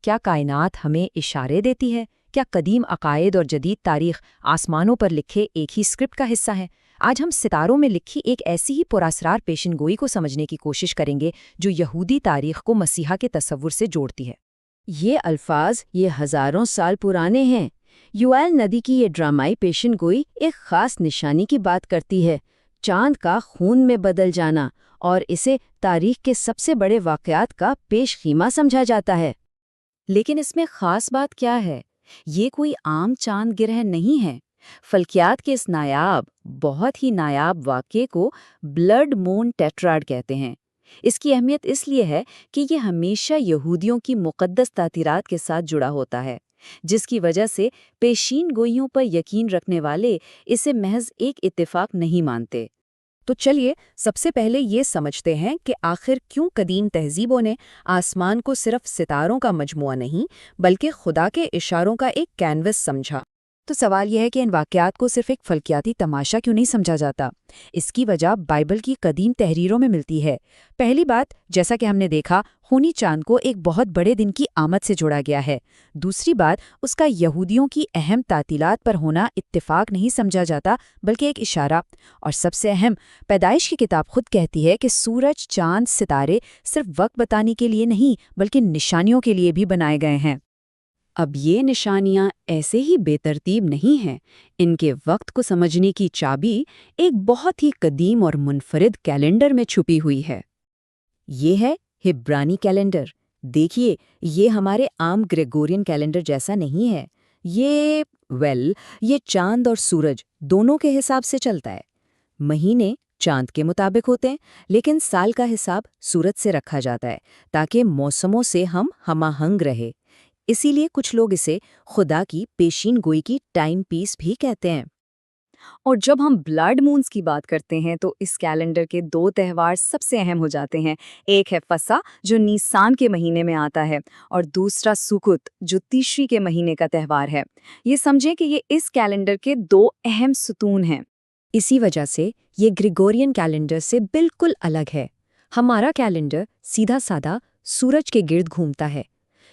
کیا کائنات ہمیں اشارے دیتی ہے؟ کیا قدیم عقائد اور جدید تاریخ آسمانوں پر لکھے ایک ہی اسکرپٹ کا حصہ ہے؟ آج ہم ستاروں میں لکھی ایک ایسی ہی پراسرار پیشن گوئی کو سمجھنے کی کوشش کریں گے جو یہودی تاریخ کو مسیحا کے تصور سے جوڑتی ہے۔ یہ الفاظ ہزاروں سال پرانے ہیں۔ یوئیل ندی کی یہ ڈرامائی پیشن گوئی ایک خاص نشانی کی بات کرتی ہے، چاند کا خون میں بدل جانا، اور اسے تاریخ کے سب سے بڑے واقعات کا پیش خیمہ سمجھا جاتا ہے۔ لیکن اس میں خاص بات کیا ہے؟ یہ کوئی عام چاند گرہن نہیں ہے۔ فلکیات کے اس بہت ہی نایاب واقعے کو بلڈ مون ٹیٹراڈ کہتے ہیں۔ اس کی اہمیت اس لیے ہے کہ یہ ہمیشہ یہودیوں کی مقدس تعطیرات کے ساتھ جڑا ہوتا ہے، جس کی وجہ سے پیشین گوئیوں پر یقین رکھنے والے اسے محض ایک اتفاق نہیں مانتے۔ تو چلیے سب سے پہلے یہ سمجھتے ہیں کہ آخر کیوں قدیم تہذیبوں نے آسمان کو صرف ستاروں کا مجموعہ نہیں بلکہ خدا کے اشاروں کا ایک کینوس سمجھا۔ تو سوال یہ ہے کہ ان واقعات کو صرف ایک فلکیاتی تماشا کیوں نہیں سمجھا جاتا؟ اس کی وجہ بائبل کی قدیم تحریروں میں ملتی ہے۔ پہلی بات، جیسا کہ ہم نے دیکھا، خونی چاند کو ایک بہت بڑے دن کی آمد سے جوڑا گیا ہے۔ دوسری بات، اس کا یہودیوں کی اہم تعطیلات پر ہونا اتفاق نہیں سمجھا جاتا بلکہ ایک اشارہ۔ اور سب سے اہم، پیدائش کی کتاب خود کہتی ہے کہ سورج، چاند، ستارے صرف وقت بتانے کے لیے نہیں بلکہ نشانیوں کے لیے بھی بنائے گئے ہیں۔ اب یہ نشانیاں ایسے ہی بے ترتیب نہیں ہیں، ان کے وقت کو سمجھنے کی چابی ایک بہت ہی قدیم اور منفرد کیلنڈر میں چھپی ہوئی ہے۔ یہ ہے ہبرانی کیلنڈر۔ دیکھیے، یہ ہمارے عام گریگورین کیلنڈر جیسا نہیں ہے۔ یہ چاند اور سورج دونوں کے حساب سے چلتا ہے۔ مہینے چاند کے مطابق ہوتے ہیں، لیکن سال کا حساب سورج سے رکھا جاتا ہے تاکہ موسموں سے ہم ہم آہنگ رہے۔ اسی لیے کچھ لوگ اسے خدا کی پیشین گوئی کی ٹائم پیس بھی کہتے ہیں۔ اور جب ہم بلڈ مونز کی بات کرتے ہیں تو اس کیلنڈر کے دو تہوار سب سے اہم ہو جاتے ہیں۔ ایک ہے فسح جو نیسان کے مہینے میں آتا ہے، اور دوسرا سکوت جو تیشری کے مہینے کا تہوار ہے۔ یہ سمجھیں کہ یہ اس کیلنڈر کے دو اہم ستون ہیں۔ اسی وجہ سے یہ گریگورین کیلنڈر سے بالکل الگ ہے۔ ہمارا کیلنڈر سیدھا سادہ سورج کے گرد گھومتا ہے،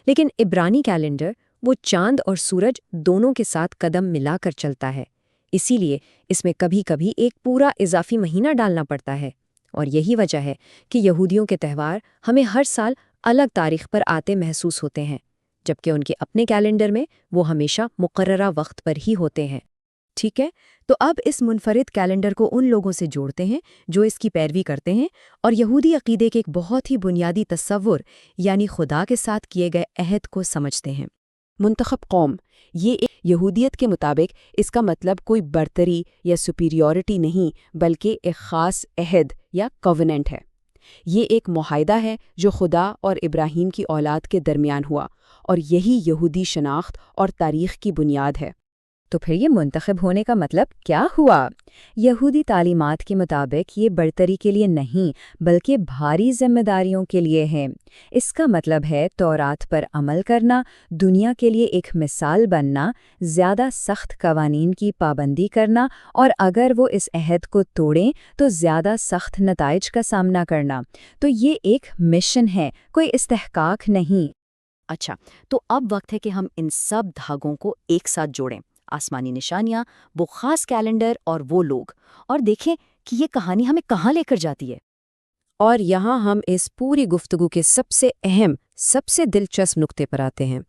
لیکن عبرانی کیلنڈر وہ چاند اور سورج دونوں کے ساتھ قدم ملا کر چلتا ہے۔ اسی لیے اس میں کبھی کبھی ایک پورا اضافی مہینہ ڈالنا پڑتا ہے، اور یہی وجہ ہے کہ یہودیوں کے تہوار ہمیں ہر سال الگ تاریخ پر آتے محسوس ہوتے ہیں، جبکہ ان کے اپنے کیلنڈر میں وہ ہمیشہ مقررہ وقت پر ہی ہوتے ہیں۔ ٹھیک ہے، تو اب اس منفرد کیلنڈر کو ان لوگوں سے جوڑتے ہیں جو اس کی پیروی کرتے ہیں اور یہودی عقیدے کے ایک بہت ہی بنیادی تصور یعنی خدا کے ساتھ کیے گئے عہد کو سمجھتے ہیں۔ منتخب قوم، یہ یہودیت کے مطابق اس کا مطلب کوئی برتری یا سپیریورٹی نہیں بلکہ ایک خاص عہد یا کووننٹ ہے۔ یہ ایک معاہدہ ہے جو خدا اور ابراہیم کی اولاد کے درمیان ہوا، اور یہی یہودی شناخت اور تاریخ کی بنیاد ہے۔ تو پھر یہ منتخب ہونے کا مطلب کیا ہوا؟ یہودی تعلیمات کے مطابق یہ برتری کے لیے نہیں بلکہ بھاری ذمہ داریوں کے لیے ہے۔ اس کا مطلب ہے تورات پر عمل کرنا، دنیا کے لیے ایک مثال بننا، زیادہ سخت قوانین کی پابندی کرنا، اور اگر وہ اس عہد کو توڑیں تو زیادہ سخت نتائج کا سامنا کرنا۔ تو یہ ایک مشن ہے، کوئی استحقاق نہیں۔ اچھا، تو اب وقت ہے کہ ہم ان سب دھاگوں کو ایک ساتھ جوڑیں، آسمانی نشانیاں، وہ خاص کیلنڈر اور وہ لوگ، اور دیکھیں کہ یہ کہانی ہمیں کہاں لے کر جاتی ہے۔ اور یہاں ہم اس پوری گفتگو کے سب سے اہم، سب سے دلچسپ نقطے پر آتے ہیں۔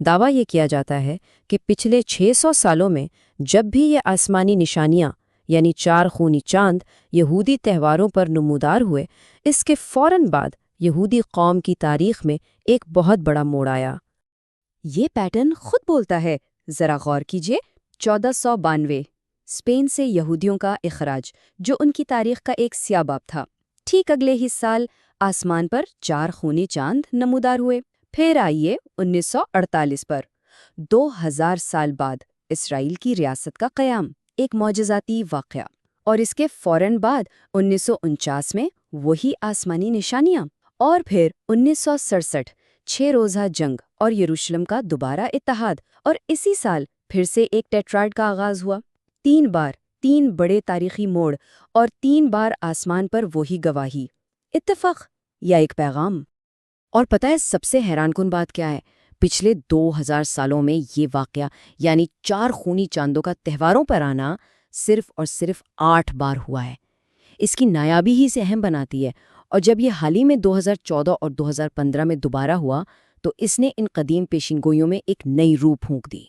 دعویٰ یہ کیا جاتا ہے کہ پچھلے 600 سالوں میں جب بھی یہ آسمانی نشانیاں یعنی 4 خونی چاند یہودی تہواروں پر نمودار ہوئے، اس کے فوراً بعد یہودی قوم کی تاریخ میں ایک بہت بڑا موڑ آیا۔ یہ پیٹرن خود بولتا ہے، ذرا غور کیجئے۔ 1492 اسپین سے یہودیوں کا اخراج، جو ان کی تاریخ کا ایک سیاہ باب تھا۔ ٹھیک اگلے ہی سال آسمان پر 4 خونی چاند نمودار ہوئے۔ پھر آئیے 1948 پر، 2000 سال بعد اسرائیل کی ریاست کا قیام، ایک معجزاتی واقعہ۔ اور اس کے فوراً بعد 1949 میں وہی آسمانی نشانیاں، اور پھر 1967 6 روزہ جنگ اور یروشلم کا دوبارہ اتحاد، اور اسی سال پھر سے ایک ٹیٹراڈ کا آغاز ہوا۔ 3 بار 3 بڑے تاریخی موڑ، اور 3 بار آسمان پر وہی گواہی، اتفاق یا ایک پیغام۔ اور پتہ ہے سب سے حیران کن بات کیا ہے؟ پچھلے 2000 سالوں میں یہ واقعہ یعنی 4 خونی چاندوں کا تہواروں پر آنا صرف اور صرف 8 بار ہوا ہے۔ اس کی نایابی ہی اسے اہم بناتی ہے، اور جب یہ حال ہی میں 2014 اور 2015 میں دوبارہ ہوا تو اس نے ان قدیم پیشین گوئیوں میں ایک نئی روح پھونک دی۔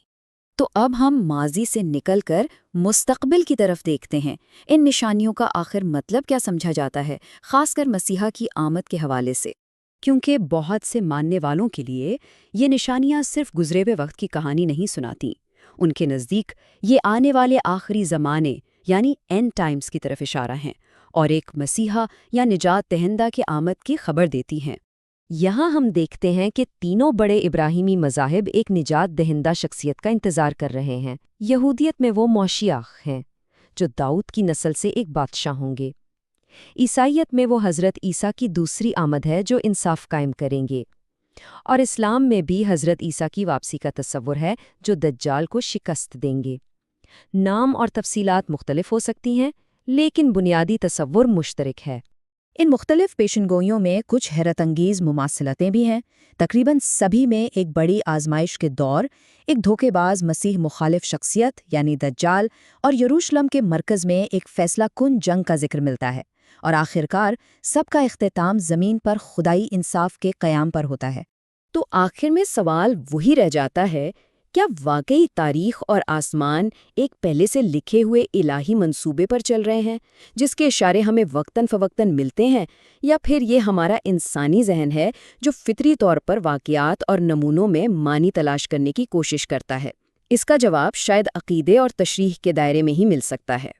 تو اب ہم ماضی سے نکل کر مستقبل کی طرف دیکھتے ہیں۔ ان نشانیوں کا آخر مطلب کیا سمجھا جاتا ہے، خاص کر مسیحا کی آمد کے حوالے سے؟ کیونکہ بہت سے ماننے والوں کے لیے یہ نشانیاں صرف گزرے ہوئے وقت کی کہانی نہیں سناتی، ان کے نزدیک یہ آنے والے آخری زمانے یعنی اینڈ ٹائمز کی طرف اشارہ ہیں اور ایک مسیحا یا نجات دہندہ کے آمد کی خبر دیتی ہیں۔ یہاں ہم دیکھتے ہیں کہ تینوں بڑے ابراہیمی مذاہب ایک نجات دہندہ شخصیت کا انتظار کر رہے ہیں۔ یہودیت میں وہ موشیاخ ہیں جو داؤد کی نسل سے ایک بادشاہ ہوں گے۔ عیسائیت میں وہ حضرت عیسیٰ کی دوسری آمد ہے جو انصاف قائم کریں گے، اور اسلام میں بھی حضرت عیسیٰ کی واپسی کا تصور ہے جو دجال کو شکست دیں گے۔ نام اور تفصیلات مختلف ہو سکتی ہیں، لیکن بنیادی تصور مشترک ہے۔ ان مختلف پیشن گوئیوں میں کچھ حیرت انگیز مماثلتیں بھی ہیں۔ تقریباً سبھی میں ایک بڑی آزمائش کے دور، ایک دھوکے باز مسیح مخالف شخصیت یعنی دجال، اور یروشلم کے مرکز میں ایک فیصلہ کن جنگ کا ذکر ملتا ہے، اور آخرکار سب کا اختتام زمین پر خدائی انصاف کے قیام پر ہوتا ہے۔ تو آخر میں سوال وہی رہ جاتا ہے، کیا واقعی تاریخ اور آسمان ایک پہلے سے لکھے ہوئے الہی منصوبے پر چل رہے ہیں جس کے اشارے ہمیں وقتاً فوقتاً ملتے ہیں، یا پھر یہ ہمارا انسانی ذہن ہے جو فطری طور پر واقعات اور نمونوں میں معنی تلاش کرنے کی کوشش کرتا ہے؟ اس کا جواب شاید عقیدے اور تشریح کے دائرے میں ہی مل سکتا ہے۔